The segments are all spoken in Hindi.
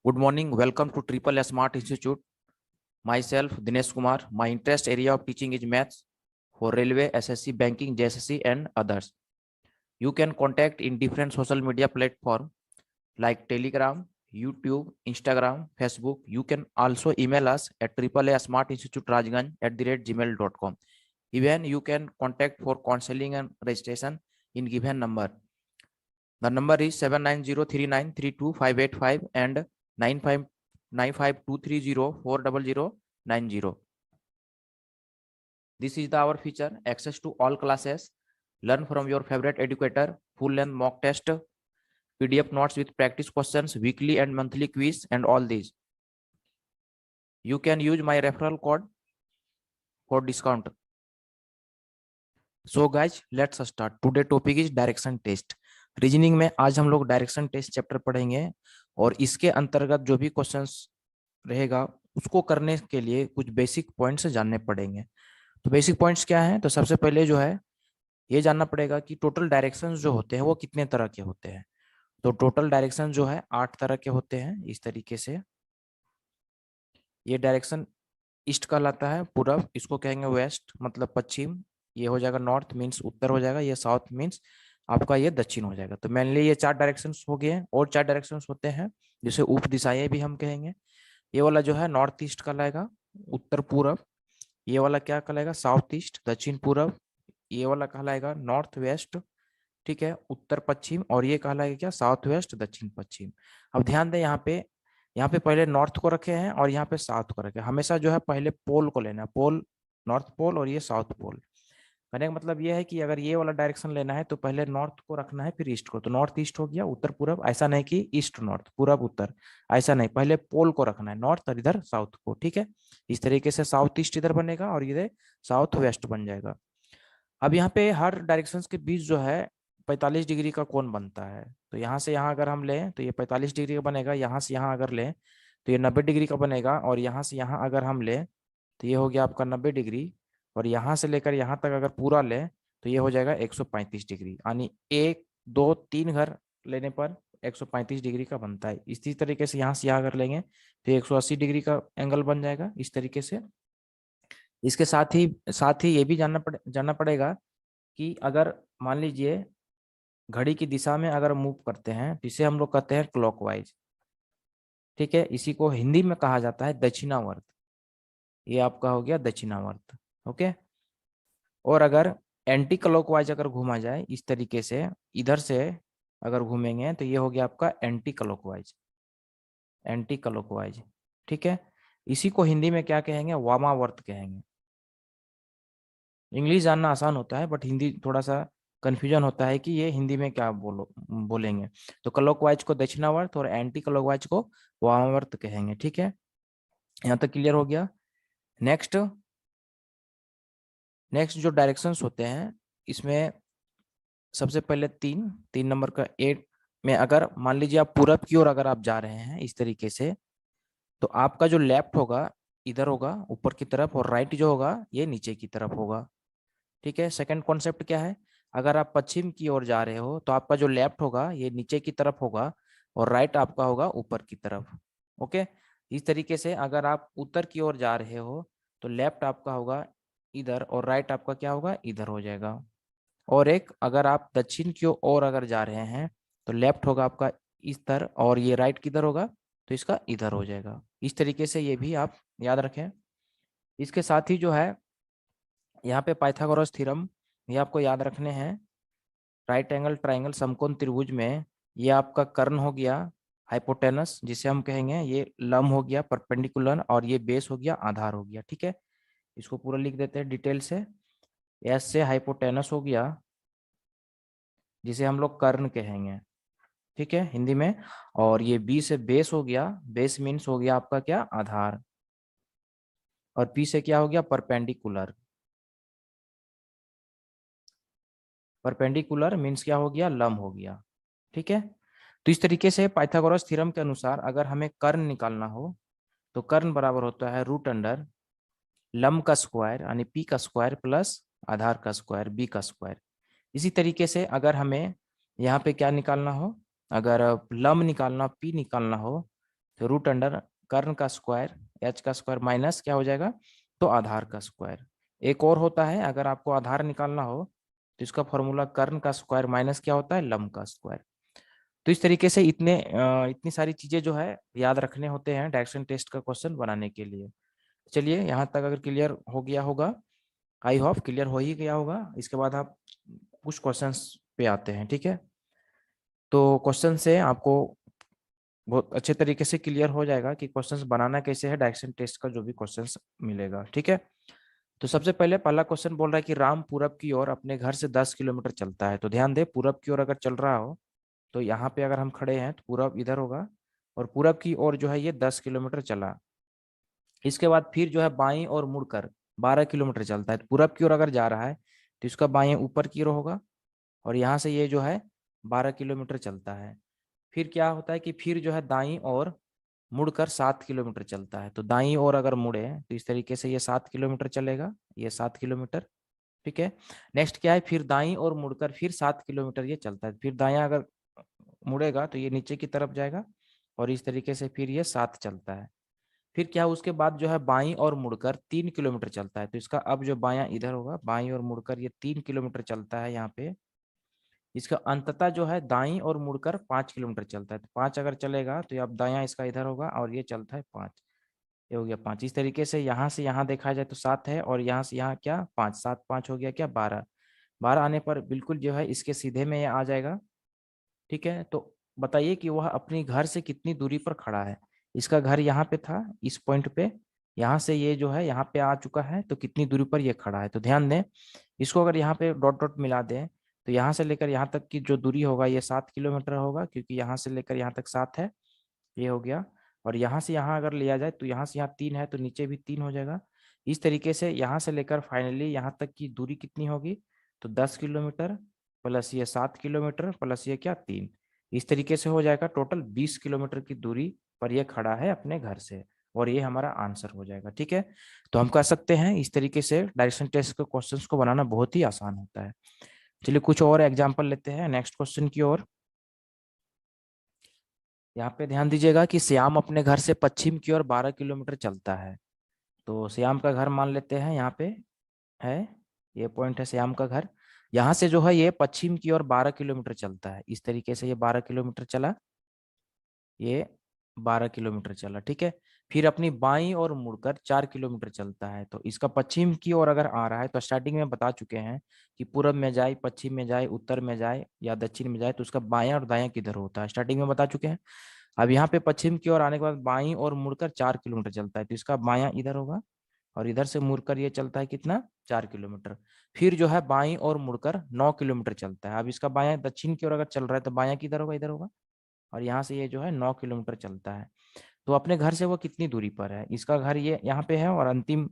Good morning. Welcome to Triple S Smart Institute. Myself, Dinesh Kumar. My interest area of teaching is maths for railway, SSC, banking, JSSC, and others. You can contact in different social media platforms like Telegram, YouTube, Instagram, Facebook. You can also email us at triple-a-smart-institute-rajganj@gmail.com. Even you can contact for counseling and registration in given number. The number is 7903932585 and 9592304090. This is our feature, access to all classes, learn from your favorite educator, full length mock test, PDF notes with practice questions, weekly and monthly quiz, and all these. You can use my referral code for discount. So guys, let's start. Today topic is direction test. Reasoning में आज हम लोग डायरेक्शन टेस्ट चैप्टर पढ़ेंगे और इसके अंतर्गत जो भी क्वेश्चंस रहेगा उसको करने के लिए कुछ बेसिक पॉइंट्स जानने पड़ेंगे. तो बेसिक पॉइंट्स क्या हैं? तो सबसे पहले जो है ये जानना पड़ेगा कि टोटल डायरेक्शंस जो होते हैं वो कितने तरह के होते हैं. तो टोटल डायरेक्शन जो है 8 तरह के होते हैं. इस तरीके से ये डायरेक्शन ईस्ट कहलाता है, पूरब, इसको कहेंगे वेस्ट मतलब पश्चिम, ये हो जाएगा नॉर्थ मीन्स उत्तर हो जाएगा, ये साउथ मीन्स आपका ये दक्षिण हो जाएगा. तो मेनली ये 4 डायरेक्शंस हो गए हैं. और 4 डायरेक्शंस होते हैं जिसे उप दिशाएं भी हम कहेंगे. ये वाला जो है नॉर्थ ईस्ट कहलाएगा, उत्तर पूरब. ये वाला क्या कहलाएगा? साउथ ईस्ट, दक्षिण पूरब. ये वाला कहलाएगा नॉर्थ वेस्ट, ठीक है, उत्तर पश्चिम. और ये कहलाएगा क्या? साउथ वेस्ट, दक्षिण पश्चिम. अब ध्यान दें, यहाँ पे पहले नॉर्थ को रखे हैं और यहाँ पे साउथ को रखे हैं. हमेशा जो है पहले पोल को लेना है, पोल, नॉर्थ पोल और ये साउथ पोल. कहने का मतलब ये है कि अगर ये वाला डायरेक्शन लेना है तो पहले नॉर्थ को रखना है फिर ईस्ट को. तो नॉर्थ ईस्ट हो गया, उत्तर पूरब. ऐसा नहीं कि ईस्ट नॉर्थ, पूरब उत्तर, ऐसा नहीं. पहले पोल को रखना है, नॉर्थ, और इधर साउथ को, ठीक है. इस तरीके से साउथ ईस्ट इधर बनेगा और इधर साउथ वेस्ट बन जाएगा. अब यहाँ पे हर डायरेक्शन के बीच जो है 45 डिग्री का कोण बनता है. तो यहाँ से यहाँ अगर हम लें तो ये 45 डिग्री का बनेगा. यहाँ से यहाँ अगर लें तो ये 90 डिग्री का बनेगा. और यहाँ से यहाँ अगर हम लें तो ये हो गया आपका 90 डिग्री. और यहाँ से लेकर यहाँ तक अगर पूरा लें तो ये हो जाएगा 135 डिग्री. यानी 1 2 3 घर लेने पर 135 डिग्री का बनता है. इसी तरीके से यहाँ अगर लेंगे तो 180 डिग्री का एंगल बन जाएगा. इस तरीके से इसके साथ ही ये भी जानना पड़ेगा कि अगर मान लीजिए घड़ी की दिशा में अगर मूव करते हैं तो इसे हम लोग कहते हैं क्लॉकवाइज, ठीक है. इसी को हिंदी में कहा जाता है दक्षिणावर्त. ये आपका हो गया दक्षिणावर्त, ओके. और अगर एंटी क्लॉकवाइज अगर घूमा जाए इस तरीके से, इधर से अगर घूमेंगे तो ये हो गया आपका एंटी क्लॉकवाइज, एंटी क्लॉकवाइज, ठीक है. इसी को हिंदी में क्या कहेंगे? वामावर्त कहेंगे. इंग्लिश जानना आसान होता है बट हिंदी थोड़ा सा कंफ्यूजन होता है कि ये हिंदी में क्या बोलेंगे. तो क्लॉकवाइज को दक्षिणावर्त और एंटी क्लॉकवाइज को वामावर्त कहेंगे, ठीक है. यहाँ तक क्लियर हो गया. नेक्स्ट जो डायरेक्शंस होते हैं इसमें सबसे पहले तीन नंबर का 8 में अगर मान लीजिए आप पूरब की ओर अगर आप जा रहे हैं इस तरीके से, तो आपका जो लेफ्ट होगा इधर होगा ऊपर की तरफ, और राइट जो होगा ये नीचे की तरफ होगा, ठीक है. सेकंड कॉन्सेप्ट क्या है? अगर आप पश्चिम की ओर जा रहे हो तो आपका जो लेफ्ट होगा ये नीचे की तरफ होगा और राइट आपका होगा ऊपर की तरफ, ओके. इस तरीके से अगर आप उत्तर की ओर जा रहे हो तो लेफ्ट आपका होगा इधर और राइट आपका क्या होगा? इधर हो जाएगा. और एक अगर आप दक्षिण की ओर अगर जा रहे हैं तो लेफ्ट होगा आपका इधर और ये राइट किधर होगा? तो इसका इधर हो जाएगा. इस तरीके से ये भी आप याद रखें. इसके साथ ही जो है यहाँ पे पाइथागोरस थ्योरम ये आपको याद रखने हैं. राइट एंगल ट्राइंगल समकोण त्रिभुज में ये आपका कर्ण हो गया हाइपोटेनस, जिसे हम कहेंगे, ये लंब हो गया परपेंडिकुलर, और ये बेस हो गया आधार हो गया, ठीक है. इसको पूरा लिख देते हैं डिटेल से. एस से हाइपोटेनस हो गया जिसे हम लोग कर्ण कहेंगे, ठीक है, हिंदी में. और ये बी से बेस हो गया, बेस मीन्स हो गया आपका क्या? आधार. और पी से क्या हो गया? परपेंडिकुलर. परपेंडिकुलर मीन्स क्या हो गया? लंब हो गया, ठीक है. तो इस तरीके से पाइथागोरस थ्योरम के अनुसार अगर हमें कर्ण निकालना हो तो कर्ण बराबर होता है रूट अंडर लंब का स्क्वायर यानी पी का स्क्वायर प्लस आधार का स्क्वायर बी का स्क्वायर. इसी तरीके से अगर हमें यहाँ पे क्या निकालना हो, अगर लंब निकालना, पी निकालना हो, तो रूट अंडर कर्ण का स्क्वायर h का स्क्वायर माइनस क्या हो जाएगा, तो आधार का स्क्वायर। एक और होता है, अगर आपको आधार निकालना हो तो इसका फॉर्मूला कर्ण का स्क्वायर माइनस क्या होता है, लंब का स्क्वायर। तो इस तरीके से इतनी सारी चीजें जो है याद रखने होते हैं डायरेक्शन टेस्ट का क्वेश्चन बनाने के लिए। चलिए यहाँ तक अगर क्लियर हो गया होगा, आई होप क्लियर हो ही गया होगा। इसके बाद आप कुछ क्वेश्चंस पे आते हैं, ठीक है। तो क्वेश्चन से आपको बहुत अच्छे तरीके से क्लियर हो जाएगा कि क्वेश्चंस बनाना कैसे है, डायरेक्शन टेस्ट का जो भी क्वेश्चंस मिलेगा, ठीक है। तो सबसे पहले पहला क्वेश्चन बोल रहा है कि राम पूरब की ओर अपने घर से 10 किलोमीटर चलता है। तो ध्यान दे, पूरब की ओर अगर चल रहा हो तो यहाँ पे अगर हम खड़े हैं तो पूरब इधर होगा, और पूरब की ओर जो है ये 10 किलोमीटर चला। इसके बाद फिर जो है बाईं ओर मुड़कर 12 किलोमीटर चलता है। तो पूरब की ओर अगर जा रहा है तो इसका बाएं ऊपर की ओर होगा, और यहाँ से ये जो है 12 किलोमीटर चलता है। फिर क्या होता है कि फिर जो है दाईं ओर मुड़कर 7 किलोमीटर चलता है। तो दाईं ओर अगर मुड़े तो इस तरीके से ये 7 किलोमीटर चलेगा, ये 7 किलोमीटर, ठीक है। नेक्स्ट क्या है, फिर दाईं ओर मुड़कर फिर 7 किलोमीटर ये चलता है। फिर दायां अगर मुड़ेगा तो ये नीचे की तरफ जाएगा, और इस तरीके से फिर ये 7 चलता है। फिर क्या, उसके बाद जो है बाईं ओर मुड़कर 3 किलोमीटर चलता है। तो इसका अब जो बायां इधर होगा, बाईं ओर मुड़कर ये 3 किलोमीटर चलता है यहाँ पे। इसका अंततः जो है दाईं ओर मुड़कर 5 किलोमीटर चलता है। तो 5 अगर चलेगा तो अब दायां इसका इधर होगा, और ये चलता है 5, ये हो गया 5। इस तरीके से यहाँ से यहाँ देखा जाए तो 7 है, और यहाँ से यहाँ क्या 5, 7 5 हो गया क्या 12। 12 आने पर बिल्कुल जो है इसके सीधे में ये आ जाएगा, ठीक है। तो बताइए कि वह अपनी घर से कितनी दूरी पर खड़ा है। इसका घर यहाँ पे था, इस पॉइंट पे, यहाँ से ये जो है यहाँ पे आ चुका है, तो कितनी दूरी पर ये खड़ा है। तो ध्यान दें, इसको अगर यहाँ पे डॉट डॉट मिला दें तो यहाँ से लेकर यहाँ तक की जो दूरी होगा ये 7 किलोमीटर होगा, क्योंकि यहाँ से लेकर यहाँ तक 7 है, ये हो गया। और यहाँ से यहाँ अगर लिया जाए तो यहाँ से यहाँ 3 है, तो नीचे भी 3 हो जाएगा। इस तरीके से यहाँ से लेकर फाइनली यहाँ तक की दूरी कितनी होगी, तो 10 किलोमीटर प्लस ये 7 किलोमीटर प्लस ये क्या 3। इस तरीके से हो जाएगा टोटल 20 किलोमीटर की दूरी पर ये खड़ा है अपने घर से, और ये हमारा आंसर हो जाएगा, ठीक है। तो हम कह सकते हैं इस तरीके से डायरेक्शन टेस्ट के क्वेश्चंस को बनाना बहुत ही आसान होता है। चलिए कुछ और एग्जाम्पल लेते हैं नेक्स्ट क्वेश्चन की ओर। यहाँ पे ध्यान दीजिएगा कि श्याम अपने घर से पश्चिम की ओर 12 किलोमीटर चलता है। तो श्याम का घर मान लेते हैं यहाँ पे है, ये पॉइंट है श्याम का घर। यहाँ से जो है ये पश्चिम की ओर 12 किलोमीटर चलता है। इस तरीके से ये 12 किलोमीटर चला, ये 12 किलोमीटर चला, ठीक है। फिर अपनी बाईं ओर मुड़कर 4 किलोमीटर चलता है। तो इसका पश्चिम की ओर अगर आ रहा है, तो स्टार्टिंग में बता चुके हैं कि पूरब में जाए, पश्चिम में जाए, उत्तर में जाए या दक्षिण में जाए, तो उसका बायां और दायां किधर होता है, स्टार्टिंग में बता चुके हैं। अब यहाँ पे पश्चिम की ओर आने के बाद बाईं ओर मुड़कर 4 किलोमीटर चलता है। तो इसका बायां इधर होगा, और इधर से मुड़कर ये चलता है कितना, 4 किलोमीटर। फिर जो है बाईं ओर मुड़कर 9 किलोमीटर चलता है। अब इसका बायां दक्षिण की ओर अगर चल रहा है तो बायां किधर होगा, इधर होगा, और यहाँ से ये जो है 9 किलोमीटर चलता है। तो अपने घर से वो कितनी दूरी पर है, इसका घर ये यहाँ पे है, और अंतिम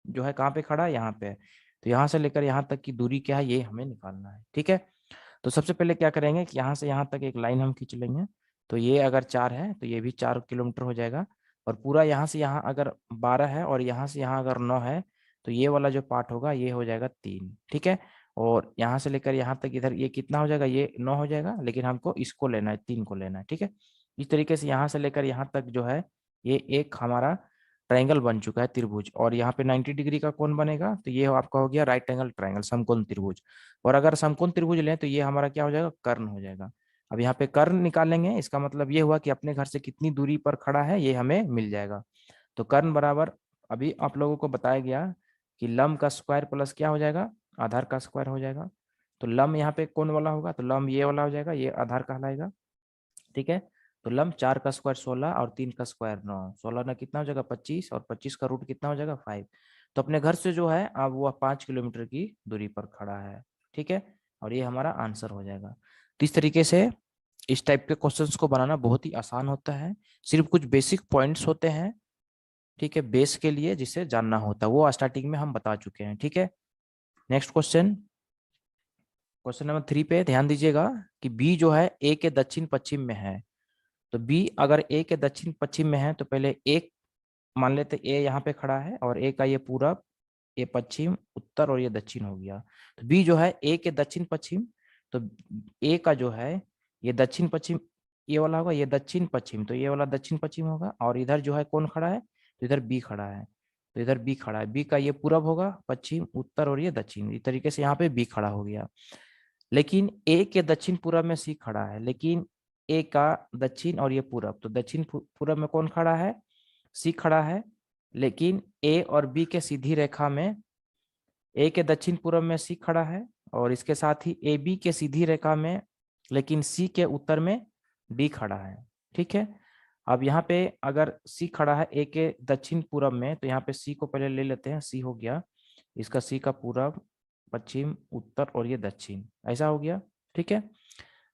जो है कहाँ पे खड़ा है, यहाँ पे है। तो यहाँ से लेकर यहाँ तक की दूरी क्या है, ये हमें निकालना है, ठीक है। तो सबसे पहले क्या करेंगे कि यहाँ से यहाँ तक एक लाइन हम खींच लेंगे। तो ये अगर 4 है तो ये भी 4 किलोमीटर हो जाएगा, और पूरा यहाँ से यहाँ अगर 12 है और यहाँ से यहाँ अगर 9 है, तो ये वाला जो पार्ट होगा ये हो जाएगा 3, ठीक है। और यहाँ से लेकर यहाँ तक इधर ये कितना हो जाएगा, ये 9 हो जाएगा, लेकिन हमको इसको लेना है, 3 को लेना है, ठीक है। इस तरीके से यहाँ से लेकर यहाँ तक जो है ये एक हमारा ट्रायंगल बन चुका है, त्रिभुज। और यहाँ पे 90 डिग्री का कौन बनेगा, तो ये आपका हो गया राइट एंगल ट्रायंगल, समकोण त्रिभुज। और अगर समकोण त्रिभुज लें तो ये हमारा क्या हो जाएगा, कर्ण हो जाएगा। अब यहाँ पे कर्ण निकालेंगे, इसका मतलब ये हुआ कि अपने घर से कितनी दूरी पर खड़ा है ये हमें मिल जाएगा। तो कर्ण बराबर, अभी आप लोगों को बताया गया कि लंब का स्क्वायर प्लस क्या हो जाएगा, आधार का स्क्वायर हो जाएगा। तो लंब यहाँ पे कौन वाला होगा, तो लंब ये वाला हो जाएगा, ये आधार कहलाएगा, ठीक है। तो लंब 4 का स्क्वायर 16 और 3 का स्क्वायर 9, 16 ना कितना हो जाएगा 25, और 25 का रूट कितना हो जाएगा 5। तो अपने घर से जो है अब वह 5 किलोमीटर की दूरी पर खड़ा है, ठीक है। और ये हमारा आंसर हो जाएगा। तो इस तरीके से इस टाइप के क्वेश्चंस को बनाना बहुत ही आसान होता है। सिर्फ कुछ बेसिक पॉइंट्स होते हैं, ठीक है, बेस के लिए जिसे जानना होता है, वो स्टार्टिंग में हम बता चुके हैं, ठीक है। नेक्स्ट क्वेश्चन, क्वेश्चन नंबर 3 पे ध्यान दीजिएगा कि बी जो है ए के दक्षिण पश्चिम में है। तो बी अगर ए के दक्षिण पश्चिम में है तो पहले एक मान लेते, ए यहाँ पे खड़ा है और ए का ये पूरब, ये पश्चिम, उत्तर और ये दक्षिण हो गया। तो बी जो है ए के दक्षिण पश्चिम, तो ए का जो है ये दक्षिण पश्चिम ये वाला होगा, ये दक्षिण पश्चिम, तो ये वाला दक्षिण पश्चिम होगा। और इधर जो है कौन खड़ा है, तो इधर बी खड़ा है, तो इधर बी खड़ा है। बी का ये पूरब होगा, पश्चिम, उत्तर और ये दक्षिण। इस तरीके से यहाँ पे बी खड़ा हो गया। लेकिन ए के दक्षिण पूरब में सी खड़ा है, लेकिन ए का दक्षिण और ये पूरब, तो दक्षिण पूरब में कौन खड़ा है, सी खड़ा है। लेकिन ए और बी के सीधी रेखा में ए के दक्षिण पूरब में सी खड़ा है, और इसके साथ ही ए बी के सीधी रेखा में लेकिन सी के उत्तर में डी खड़ा है। ठीक है, अब यहाँ पे अगर सी खड़ा है ए के दक्षिण पूरब में, तो यहाँ पे सी को पहले ले लेते हैं। सी हो गया इसका, सी का पूरब, पश्चिम, उत्तर और ये दक्षिण, ऐसा हो गया। ठीक है,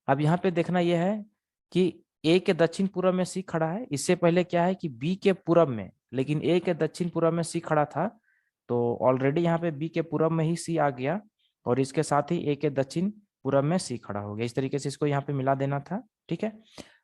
अब यहाँ पे देखना यह है कि ए के दक्षिण पूरब में सी खड़ा है। इससे पहले क्या है कि बी के पूरब में, लेकिन ए के दक्षिण पूरब में सी खड़ा था, तो ऑलरेडी यहाँ पे बी के पूरब में ही सी आ गया, और इसके साथ ही ए के दक्षिण पूरब में सी खड़ा हो गया। इस तरीके से इसको यहाँ पे मिला देना था। ठीक है,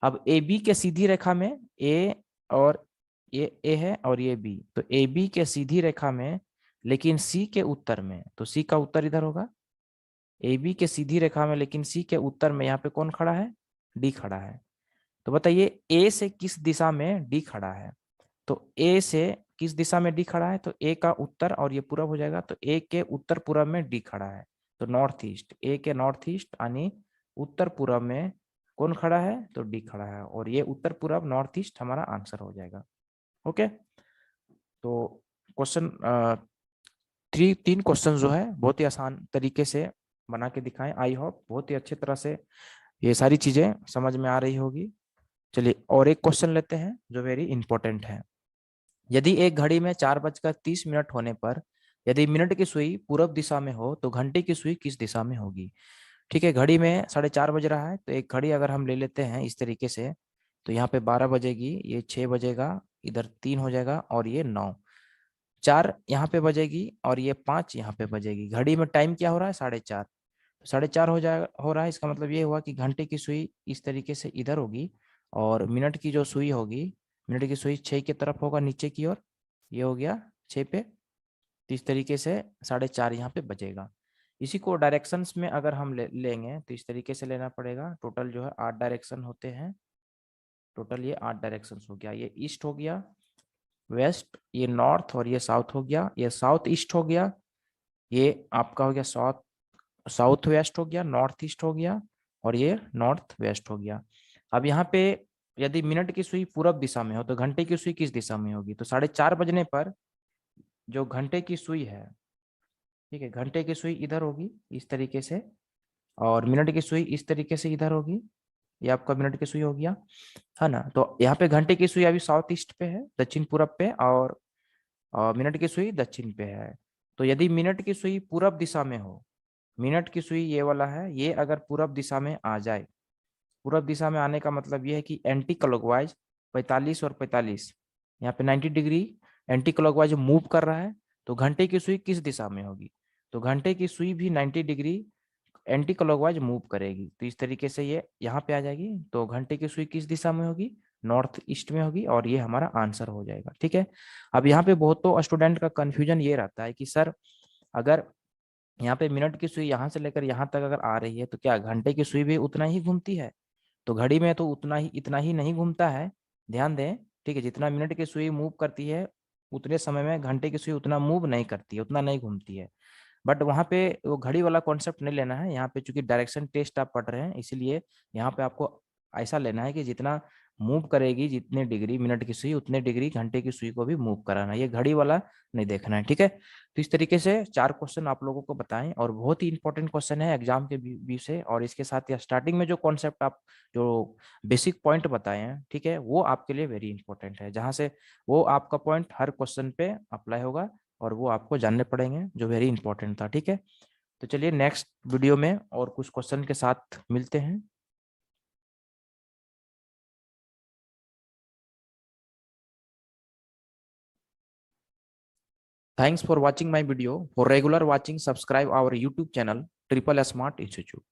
अब ए बी के सीधी रेखा में ए और ये ए है और ये बी, तो ए बी के सीधी रेखा में लेकिन सी के उत्तर में, तो सी का उत्तर इधर होगा। ए बी के सीधी रेखा में लेकिन सी के उत्तर में यहाँ पे कौन खड़ा है, डी खड़ा है। तो बताइए ए से किस दिशा में डी खड़ा है, तो ए से किस दिशा में डी खड़ा है, तो ए का उत्तर और ये पूरब हो जाएगा, तो ए के उत्तर पूरब में डी खड़ा है, तो नॉर्थ ईस्ट, ए के नॉर्थ ईस्ट यानी उत्तर पूरब में कौन खड़ा है, तो डी खड़ा है, और ये उत्तर पूरब नॉर्थ ईस्ट हमारा आंसर हो जाएगा। ओके, तो क्वेश्चन तीन क्वेश्चन जो है बहुत ही आसान तरीके से बना के दिखाएं। आई होप बहुत ही अच्छी तरह से ये सारी चीजें समझ में आ रही होगी। चलिए और एक क्वेश्चन लेते हैं जो वेरी इंपॉर्टेंट है। यदि एक घड़ी में 4:30 होने पर यदि मिनट की सुई पूरब दिशा में हो तो घंटे की सुई किस दिशा में होगी। ठीक है, घड़ी में 4:30 बज रहा है, तो एक घड़ी अगर हम ले लेते हैं इस तरीके से, तो यहाँ पे 12 बजेगी, ये 6 बजेगा, इधर 3 हो जाएगा और ये 9, 4 यहाँ पे बजेगी और ये 5 यहाँ पे बजेगी। घड़ी में टाइम क्या हो रहा है, 4:30, 4:30 हो रहा है। इसका मतलब ये हुआ कि घंटे की सुई इस तरीके से इधर होगी, और मिनट की जो सुई होगी, मिनट की सुई 6 की तरफ होगा नीचे की ओर, ये हो गया 6 पे, तो इस तरीके से 4:30 यहाँ पे बजेगा। इसी को डायरेक्शंस में अगर हम लेंगे तो इस तरीके से लेना पड़ेगा। टोटल जो है 8 डायरेक्शन होते हैं, टोटल ये 8 डायरेक्शन हो गया। ये ईस्ट हो गया, वेस्ट, ये नॉर्थ और ये साउथ हो गया, ये साउथ ईस्ट हो गया, ये आपका हो गया साउथ वेस्ट हो गया, नॉर्थ ईस्ट हो गया, और ये नॉर्थ वेस्ट हो गया। अब यहाँ पे यदि मिनट की सुई पूरब दिशा में हो तो घंटे की सुई किस दिशा में होगी, तो 4:30 बजने पर जो घंटे की सुई है, ठीक है, घंटे की सुई इधर होगी इस तरीके से, और मिनट की सुई इस तरीके से इधर होगी। ये आपका मिनट की सुई हो गया, है ना। तो यहाँ पे घंटे की सुई अभी साउथ ईस्ट पे है, दक्षिण पूरब पे, और मिनट की सुई दक्षिण पे है। तो यदि मिनट की सुई पूरब दिशा में हो, मिनट की सुई ये वाला है, ये अगर पूरब दिशा में आ जाए, पूरब दिशा में आने का मतलब ये है कि एंटी क्लॉकवाइज 45 और 45, यहाँ पे 90 डिग्री एंटी क्लॉकवाइज मूव कर रहा है, तो घंटे की सुई किस दिशा में होगी, तो घंटे की सुई भी 90 डिग्री एंटी क्लॉकवाइज मूव करेगी। तो इस तरीके से ये यहाँ पे आ जाएगी, तो घंटे की सुई किस दिशा में होगी, नॉर्थ ईस्ट में होगी, और ये हमारा आंसर हो जाएगा। ठीक है, अब यहाँ पे बहुतों स्टूडेंट का कंफ्यूजन ये रहता है कि सर अगर यहाँ पे मिनट की सुई यहाँ से लेकर यहाँ तक अगर आ रही है तो क्या घंटे की सुई भी उतना ही घूमती है, तो घड़ी में तो उतना ही इतना ही नहीं घूमता है। ध्यान दें, ठीक है, जितना मिनट की सुई मूव करती है उतने समय में घंटे की सुई उतना मूव नहीं करती है, उतना नहीं घूमती है। बट वहां पे वो घड़ी वाला कॉन्सेप्ट नहीं लेना है। यहाँ पे चूंकि डायरेक्शन टेस्ट आप पढ़ रहे हैं, इसीलिए यहाँ पे आपको ऐसा लेना है कि जितना मूव करेगी, जितने डिग्री मिनट की सुई उतने डिग्री घंटे की सुई को भी मूव कराना है, ये घड़ी वाला नहीं देखना है। ठीक है, तो इस तरीके से 4 क्वेश्चन आप लोगों को बताएं, और बहुत ही इंपॉर्टेंट क्वेश्चन है एग्जाम के व्यू से। और इसके साथ या स्टार्टिंग में जो कॉन्सेप्ट आप जो बेसिक पॉइंट बताए हैं, ठीक है, वो आपके लिए वेरी इंपॉर्टेंट है, जहां से वो आपका पॉइंट हर क्वेश्चन पे अप्लाई होगा, और वो आपको जानने पड़ेंगे जो वेरी इंपॉर्टेंट था। ठीक है, तो चलिए नेक्स्ट वीडियो में और कुछ क्वेश्चन के साथ मिलते हैं। Thanks for watching my video. For regular watching, subscribe our YouTube channel Triple Smart Institute.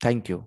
Thank you.